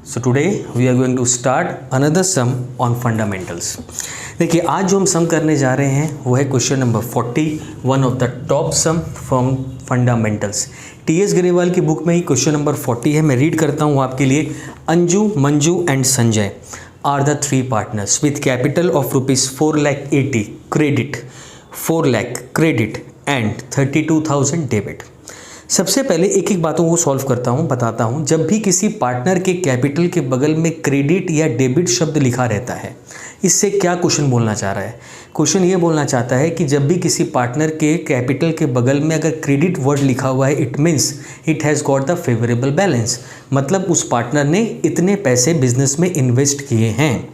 So today we are going to start another sum on fundamentals. देखिए आज जो हम सम करने जा रहे हैं वो है question number 40, one of the top sum from fundamentals. T S. Grewal की बुक में ही क्वेश्चन नंबर 40 है। मैं रीड करता हूँ आपके लिए। Anju, Manju and Sanjay are the three partners with capital of rupees 4,80,000 credit, 4 lakh credit and 32,000 debit. सबसे पहले एक एक बातों को सॉल्व करता हूँ, बताता हूँ। जब भी किसी पार्टनर के कैपिटल के बगल में क्रेडिट या डेबिट शब्द लिखा रहता है, इससे क्या क्वेश्चन बोलना चाह रहा है? क्वेश्चन ये बोलना चाहता है कि जब भी किसी पार्टनर के कैपिटल के बगल में अगर क्रेडिट वर्ड लिखा हुआ है, it means it has got the favourable balance, मतलब उस पार्टनर ने इतने पैसे बिजनेस में इन्वेस्ट किए हैं।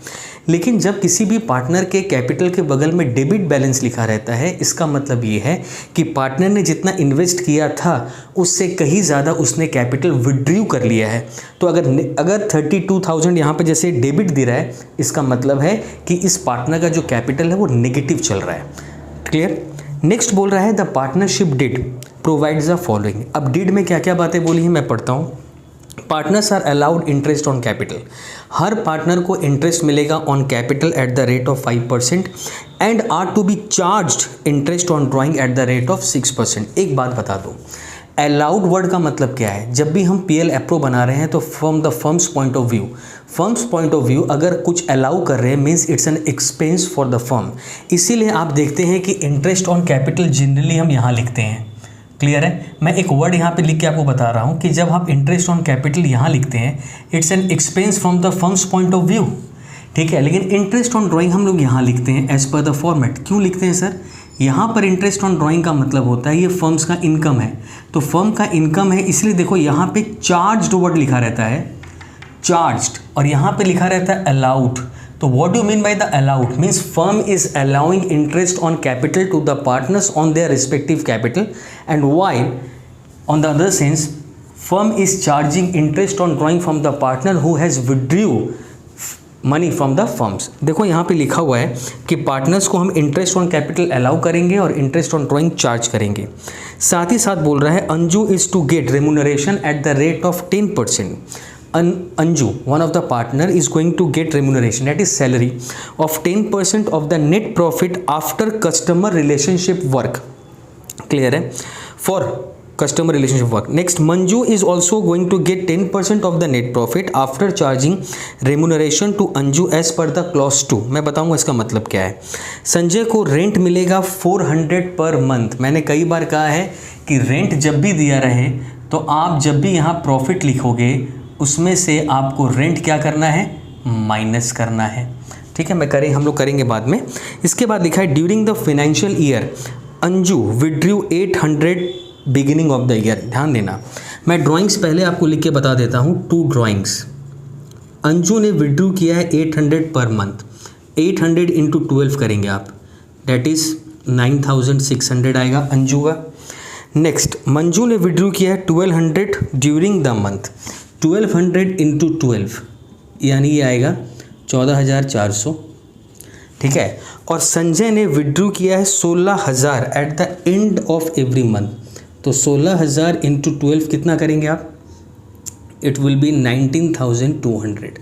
लेकिन जब किसी भी पार्टनर के कैपिटल के बगल में डेबिट बैलेंस लिखा रहता है, इसका मतलब ये है कि पार्टनर ने जितना इन्वेस्ट किया था उससे कहीं ज़्यादा उसने कैपिटल विड्रॉ कर लिया है। तो अगर 32,000 यहाँ पे जैसे डेबिट दे रहा है, इसका मतलब है कि इस पार्टनर का जो कैपिटल है वो नेगेटिव चल रहा है। क्लियर? नेक्स्ट बोल रहा है the partnership deed provides the following. अब डिड में क्या क्या बातें बोली हैं मैं पढ़ता हूँ। Partners are allowed interest on capital. हर पार्टनर को इंटरेस्ट मिलेगा on capital at the rate of 5% and are to be charged interest on drawing at the rate of 6%। एक बात बता दो, अलाउड वर्ड का मतलब क्या है? जब भी हम PL अप्रो बना रहे हैं तो from the firms point of view अगर कुछ अलाउ कर रहे हैं means it's an expense for the firm. इसीलिए आप देखते हैं कि इंटरेस्ट ऑन कैपिटल जनरली हम यहाँ लिखते हैं। क्लियर है? मैं एक वर्ड यहाँ पे लिख के आपको बता रहा हूँ कि जब आप इंटरेस्ट ऑन कैपिटल यहाँ लिखते हैं, it's an expense from the firms point of view. ठीक है, लेकिन इंटरेस्ट ऑन ड्राइंग हम लोग यहाँ लिखते हैं एज पर द फॉर्मेट। क्यों लिखते हैं सर? यहाँ पर इंटरेस्ट ऑन ड्राइंग का मतलब होता है ये फर्म्स का इनकम है, तो फर्म का इनकम है, इसलिए देखो यहाँ पे चार्ज्ड वर्ड लिखा रहता है, चार्ज्ड, और यहाँ पे लिखा रहता है अलाउड। तो what do you mean by the allowed? Means firm is allowing interest on capital to the partners on their respective capital, and while on the other sense firm is charging interest on drawing from the partner who has withdrew money from the firms. देखो यहाँ पे लिखा हुआ है कि partners को हम interest on capital allow करेंगे और इंटरेस्ट ऑन ड्राइंग चार्ज करेंगे। साथ ही साथ बोल रहा है Anju is to get remuneration at the rate of 10%। Anju, one of the partner, is going to get remuneration, that is salary, of 10% of the net profit after customer relationship work. Clear है? For customer relationship work. Next, Manju is also going to get 10% of the net profit after charging remuneration to Anju as per the clause 2. मैं बताऊंगा इसका मतलब क्या है। संजय को rent मिलेगा 400 per month. मैंने कई बार कहा है कि रेंट जब भी दिया रहे तो आप जब भी यहाँ प्रॉफिट लिखोगे उसमें से आपको रेंट क्या करना है? माइनस करना है। ठीक है, हम लोग करेंगे बाद में। इसके बाद लिखा है during the financial year Anju withdrew 800 beginning of the year. ध्यान देना, मैं ड्राइंग्स पहले आपको लिख के बता देता हूँ। 2 ड्राइंग्स। अंजू ने विड्रू किया है 800 पर मंथ। 800 इंटू 12 करेंगे आप, डेट इज़ 9,600 आएगा अंजू का। नेक्स्ट, मंजू ने विड्रू किया है 1200 ड्यूरिंग द मंथ। 1200 इंटू 12 यानी ये आएगा 14,400। ठीक है, और संजय ने विड्रू किया है 16,000 at the end of every month. तो 16,000 इंटू 12 कितना करेंगे आप? It will be 19,200।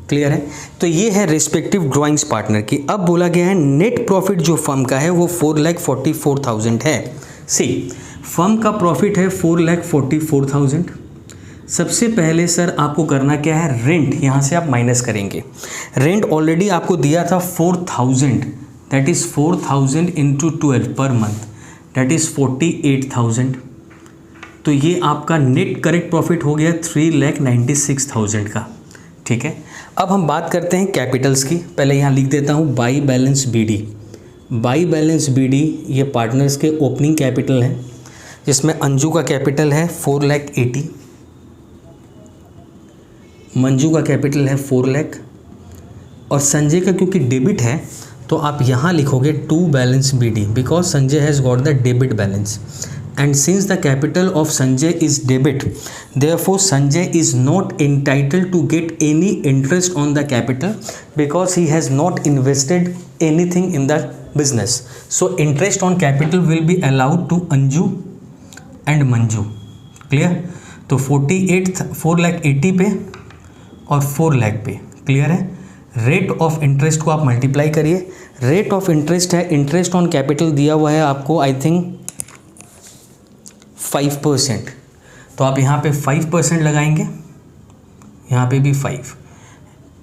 क्लियर है? तो ये है रिस्पेक्टिव ड्राइंग्स पार्टनर की। अब बोला गया है नेट प्रॉफिट जो फर्म का है वो 4,44,000 है। सी, फर्म का प्रॉफिट है 4,44,000। सबसे पहले सर आपको करना क्या है? रेंट यहाँ से आप माइनस करेंगे। रेंट ऑलरेडी आपको दिया था 4,000, that is 4,000 into 12 per month, that is 48,000। तो ये आपका नेट करेक्ट प्रॉफिट हो गया 3,96,000 का। ठीक है, अब हम बात करते हैं कैपिटल्स की। पहले यहाँ लिख देता हूँ by balance BD। By balance BD ये पार्टनर्स के ओपनिंग कैपिटल है, जिसमें अंजू का कैपिटल है 4,80,000, मंजू का कैपिटल है 4 लाख, और संजय का क्योंकि डेबिट है तो आप यहाँ लिखोगे to balance BD because Sanjay has got the debit balance, and since the capital of Sanjay is debit therefore Sanjay is not entitled to get any interest on the capital because he has not invested anything in the business. So interest on capital will be allowed to Anju and Manju. Clear? तो 4,80,000 पे और 4 लाख पे। Clear है? Rate of interest को आप multiply करिए। Rate of interest है, interest on capital दिया हुआ है आपको आई थिंक 5%, तो आप यहाँ पे 5% लगाएंगे, यहाँ पे भी 5,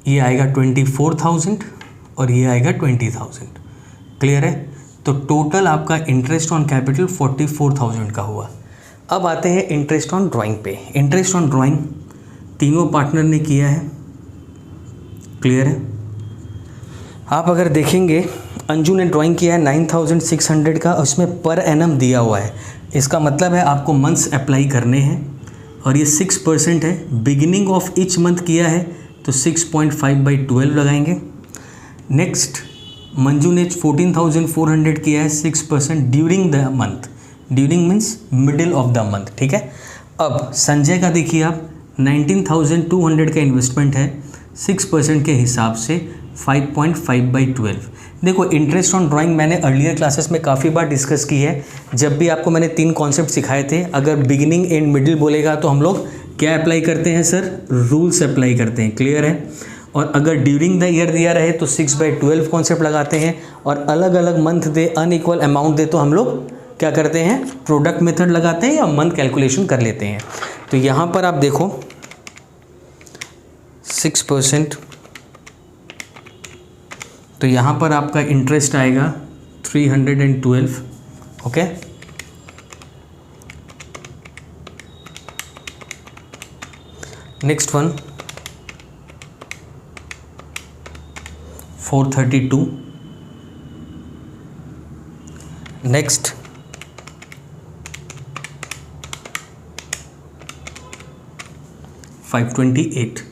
ये आएगा 24,000 और ये आएगा 20,000। क्लियर है? तो टोटल आपका इंटरेस्ट ऑन कैपिटल 44,000 का हुआ। अब आते हैं इंटरेस्ट ऑन ड्राइंग पे। इंटरेस्ट ऑन ड्राइंग तीनों पार्टनर ने किया है। क्लियर है? आप अगर देखेंगे अंजू ने ड्राइंग किया है 9,600 का, उसमें पर एनम दिया हुआ है। इसका मतलब है आपको मंथ्स अप्लाई करने हैं और ये 6% है। बिगिनिंग ऑफ ईच मंथ किया है तो 6.5/12 लगाएंगे। नेक्स्ट मंजू ने 14,400 किया है, 6% during the month. During means middle of the month. ठीक है? अब संजय का देखिए आप 19,200 का इन्वेस्टमेंट है, 6% के हिसाब से 5.5/12। देखो इंटरेस्ट ऑन ड्राइंग मैंने अर्लियर क्लासेस में काफ़ी बार डिस्कस की है। जब भी आपको मैंने 3 कॉन्सेप्ट सिखाए थे, अगर बिगिनिंग एंड मिडिल बोलेगा तो हम लोग क्या अप्लाई करते हैं सर? रूल्स अप्लाई करते हैं। क्लियर है? और अगर ड्यूरिंग द ईयर दिया रहे तो 6/12 कॉन्सेप्ट लगाते हैं, और अलग अलग मंथ दे, अनइक्वल अमाउंट दे तो हम लोग क्या करते हैं? प्रोडक्ट मेथड लगाते हैं या मंथ कैलकुलेशन कर लेते हैं। तो यहाँ पर आप देखो 6%, तो यहाँ पर आपका इंटरेस्ट आएगा 312। Okay, next one 432, next 528।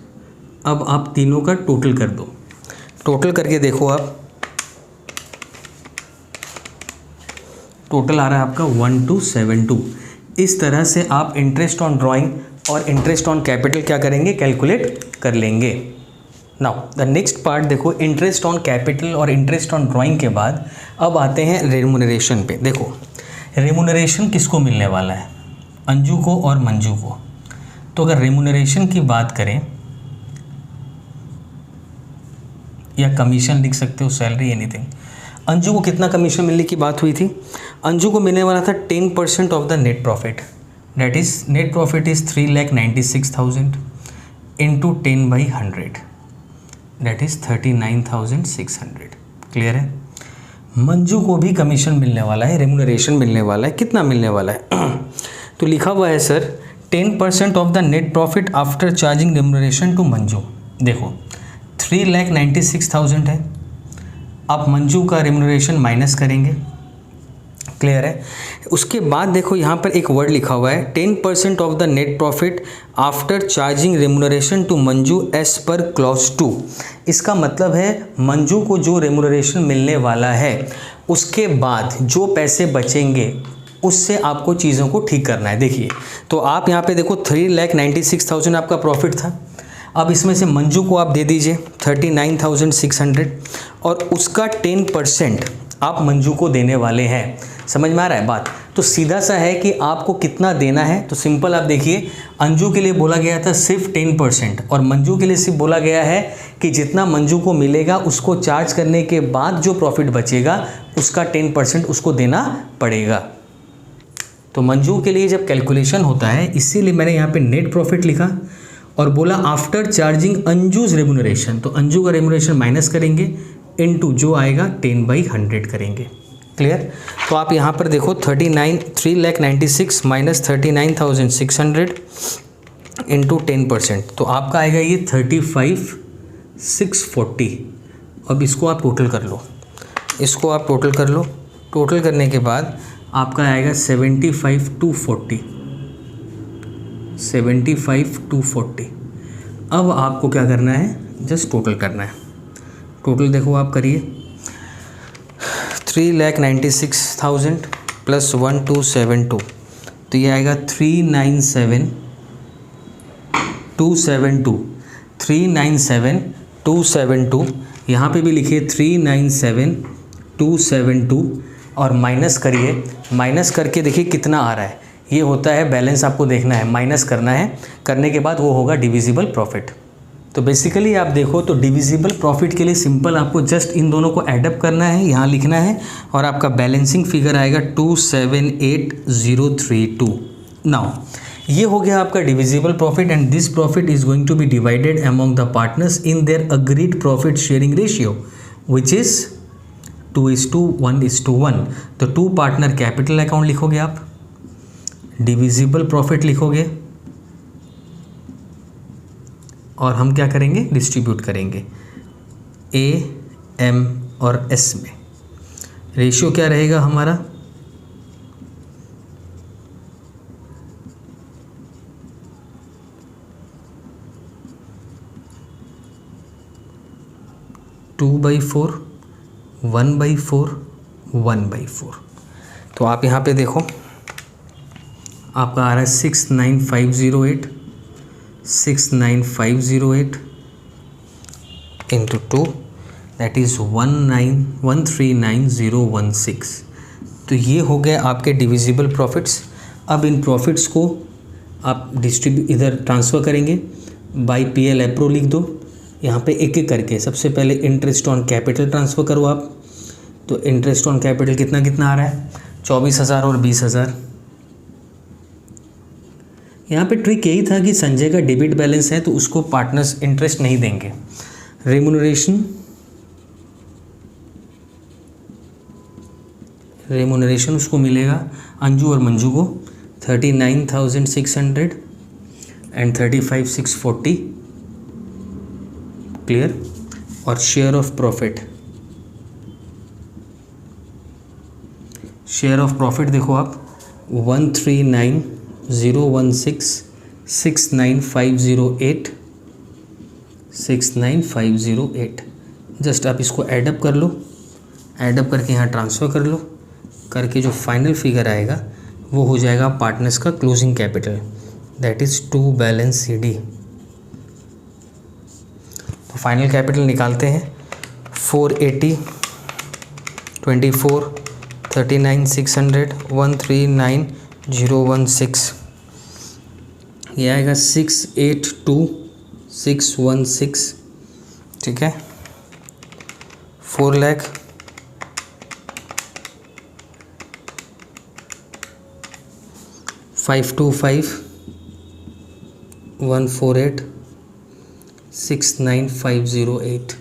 अब आप तीनों का टोटल कर दो। टोटल करके देखो आप, टोटल आ रहा है आपका 1272। इस तरह से आप इंटरेस्ट ऑन ड्राइंग और इंटरेस्ट ऑन कैपिटल क्या करेंगे? कैलकुलेट कर लेंगे। नाउ द नेक्स्ट पार्ट देखो, इंटरेस्ट ऑन कैपिटल और इंटरेस्ट ऑन ड्राइंग के बाद अब आते हैं रेमुनरेशन पे। देखो रेमुनरेशन किसको मिलने वाला है? अंजू को और मंजू को। तो अगर रेमुनरेशन की बात करें या कमीशन लिख सकते हो, सैलरी, एनीथिंग। अंजू को कितना कमीशन मिलने की बात हुई थी? अंजू को मिलने वाला था 10% of the net profit. That is net profit is 3,96,000 into 10/100, that is 39,600। Clear है? मंजू को भी कमीशन मिलने वाला है, रेमुनरेशन मिलने वाला है। कितना मिलने वाला है? तो लिखा हुआ है sir 10% of the net profit after charging remuneration to Manju. देखो 3,96,000 है, आप मंजू का रेमुनरेशन माइनस करेंगे। क्लियर है? उसके बाद देखो यहाँ पर एक वर्ड लिखा हुआ है 10% of the net profit after charging remuneration to Manju as per clause 2। इसका मतलब है मंजू को जो रेमुनरेशन मिलने वाला है उसके बाद जो पैसे बचेंगे उससे आपको चीज़ों को ठीक करना है। देखिए तो आप यहाँ पे देखो 3,96,000 आपका प्रॉफिट था। अब इसमें से मंजू को आप दे दीजिए 39,600 और उसका 10% आप मंजू को देने वाले हैं। समझ में आ रहा है बात? तो सीधा सा है कि आपको कितना देना है। तो सिंपल आप देखिए, अंजू के लिए बोला गया था सिर्फ 10% और मंजू के लिए सिर्फ बोला गया है कि जितना मंजू को मिलेगा उसको चार्ज करने के बाद जो प्रॉफिट बचेगा उसका 10% उसको देना पड़ेगा। तो मंजू के लिए जब कैलकुलेशन होता है, इसीलिए मैंने यहाँ पे नेट प्रॉफिट लिखा और बोला आफ्टर चार्जिंग अंजूज रेमुनरेशन। तो अंजू का रेमुनरेशन माइनस करेंगे, इनटू जो आएगा 10/100 करेंगे। क्लियर? तो आप यहाँ पर देखो 3,96,000 माइनस 39,600 इंटू 10%, तो आपका आएगा ये 35,640। अब इसको आप टोटल कर लो, इसको आप टोटल कर लो। टोटल करने के बाद आपका आएगा 75,240। 75,240। अब आपको क्या करना है? जस्ट टोटल करना है। टोटल देखो आप करिए, 3,96,000 प्लस 1,272, तो ये आएगा 397,272। 397,272, यहाँ पे भी लिखिए 397,272 और माइनस करिए। माइनस करके देखिए कितना आ रहा है। ये होता है बैलेंस, आपको देखना है, माइनस करना है, करने के बाद वो होगा डिविजिबल प्रॉफिट। तो बेसिकली आप देखो तो डिविजिबल प्रॉफिट के लिए सिंपल आपको जस्ट इन दोनों को ऐडअप करना है, यहाँ लिखना है और आपका बैलेंसिंग फिगर आएगा 278032। नाउ ये हो गया आपका divisible profit and this profit is going to be divided among the partners in their agreed profit sharing ratio which is 2:1:1। तो 2 पार्टनर कैपिटल अकाउंट लिखोगे आप, डिविजिबल प्रॉफिट लिखोगे और हम क्या करेंगे, डिस्ट्रीब्यूट करेंगे ए, एम और एस में। रेशियो क्या रहेगा हमारा, टू बाई फोर, 1/4, 1/4। तो आप यहाँ पे देखो आपका आ रहा है 69508 इंटू 2 दैट इज़ 139,139,016। तो ये हो गए आपके डिविजिबल प्रॉफिट्स। अब इन प्रॉफिट्स को आप इधर ट्रांसफ़र करेंगे, बाई PL एप्रो लिख दो यहाँ पे एक एक करके। सबसे पहले इंटरेस्ट ऑन कैपिटल ट्रांसफ़र करो आप, तो इंटरेस्ट ऑन कैपिटल कितना कितना आ रहा है, 24,000 और 20,000। यहाँ पे ट्रिक यही था कि संजय का डेबिट बैलेंस है तो उसको पार्टनर्स इंटरेस्ट नहीं देंगे। रेमुनरेशन उसको मिलेगा अंजू और मंजू को 39,600 एंड 35,640 क्लियर। और शेयर ऑफ प्रॉफिट देखो आप 139,016 69508 69508। जस्ट आप इसको ऐडअप कर लो, ऐडअप करके यहाँ ट्रांसफ़र कर लो, करके जो फाइनल फिगर आएगा वो हो जाएगा पार्टनर्स का closing capital that is 2 balance CD। तो फाइनल कैपिटल निकालते हैं 480 24 39,600 139,016। ये आएगा 682,616। ठीक है, 4 लाख 525,148 69508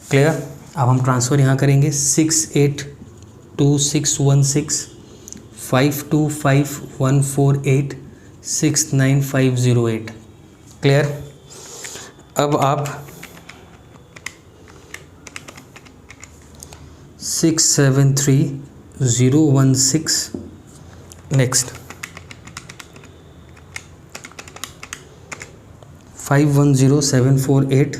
क्लियर। अब हम ट्रांसफ़र यहाँ करेंगे 682,616 525,148 69508 क्लियर। अब आप 673,016 नेक्स्ट 510,748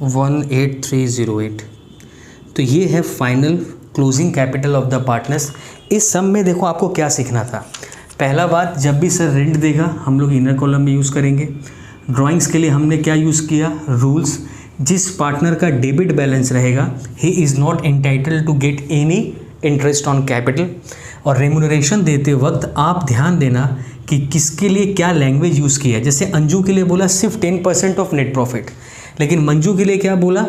18308। तो ये है final closing capital of the partners. इस सम में देखो आपको क्या सीखना था। पहला बात, जब भी सर रेंट देगा हम लोग इनर कॉलम में यूज़ करेंगे। ड्राइंग्स के लिए हमने क्या यूज़ किया, रूल्स। जिस पार्टनर का डेबिट बैलेंस रहेगा he is not entitled to get any interest on capital. और रेम्यूनरेशन देते वक्त आप ध्यान देना कि किसके लिए क्या लैंग्वेज यूज़ किया है। जैसे अंजू के लिए बोला सिर्फ 10% ऑफ नेट प्रॉफिट, लेकिन मंजू के लिए क्या बोला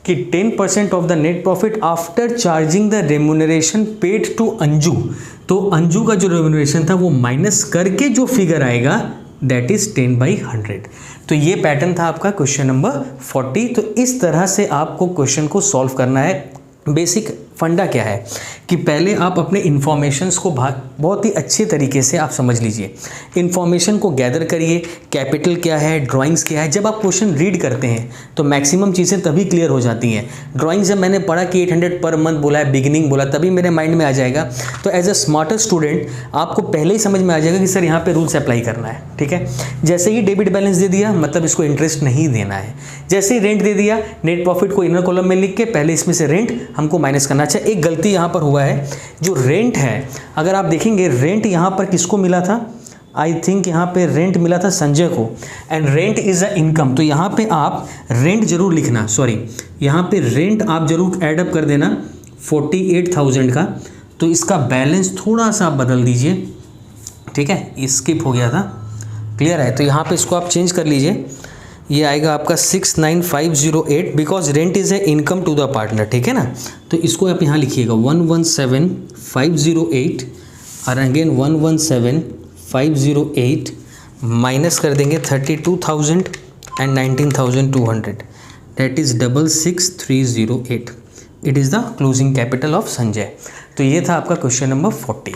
कि 10% of the net profit after charging the remuneration paid to Anju. तो अंजू का जो रेम्यूनरेशन था वो माइनस करके जो फिगर आएगा दैट इज़ 10/100। तो ये पैटर्न था आपका क्वेश्चन नंबर 40। तो इस तरह से आपको क्वेश्चन को सॉल्व करना है। बेसिक फंडा क्या है कि पहले आप अपने इन्फॉर्मेशंस को बहुत ही अच्छे तरीके से आप समझ लीजिए। इन्फॉर्मेशन को गैदर करिए, कैपिटल क्या है, ड्राइंग्स क्या है। जब आप क्वेश्चन रीड करते हैं तो मैक्सिमम चीज़ें तभी क्लियर हो जाती हैं। ड्राइंग जब मैंने पढ़ा कि 800 पर मंथ बोला है, बिगिनिंग बोला, तभी मेरे माइंड में आ जाएगा। तो एज अ स्मार्टर स्टूडेंट आपको पहले ही समझ में आ जाएगा कि सर यहाँ पर रूल्स अप्लाई करना है। ठीक है, जैसे ही डेबिट बैलेंस दे दिया मतलब इसको इंटरेस्ट नहीं देना है। जैसे ही रेंट दे दिया, नेट प्रॉफिट को इनर कॉलम में लिख के पहले इसमें से रेंट हमको माइनस करना। अच्छा, एक गलती यहाँ पर हुआ है, जो रेंट है अगर आप देखेंगे रेंट यहाँ पर किसको मिला था, आई थिंक यहाँ पे रेंट मिला था संजय को, and rent is a income. तो यहाँ पे आप रेंट जरूर लिखना, सॉरी यहाँ पे रेंट आप जरूर ऐडअप कर देना 48,000 का, तो इसका बैलेंस थोड़ा सा आप बदल दीजिए, ठीक है, स्किप हो गया था, क्लियर है। तो यहाँ पे इसको आप चेंज कर लीजिए, ये आएगा आपका 69508 because rent is a income to the partner, ठीक है ना। तो इसको आप यहाँ लिखिएगा 117508 और अगेन 117508 माइनस कर देंगे 32,000 and 19,200, that is 66,308। It is the closing capital of Sanjay. तो ये था आपका क्वेश्चन नंबर 40।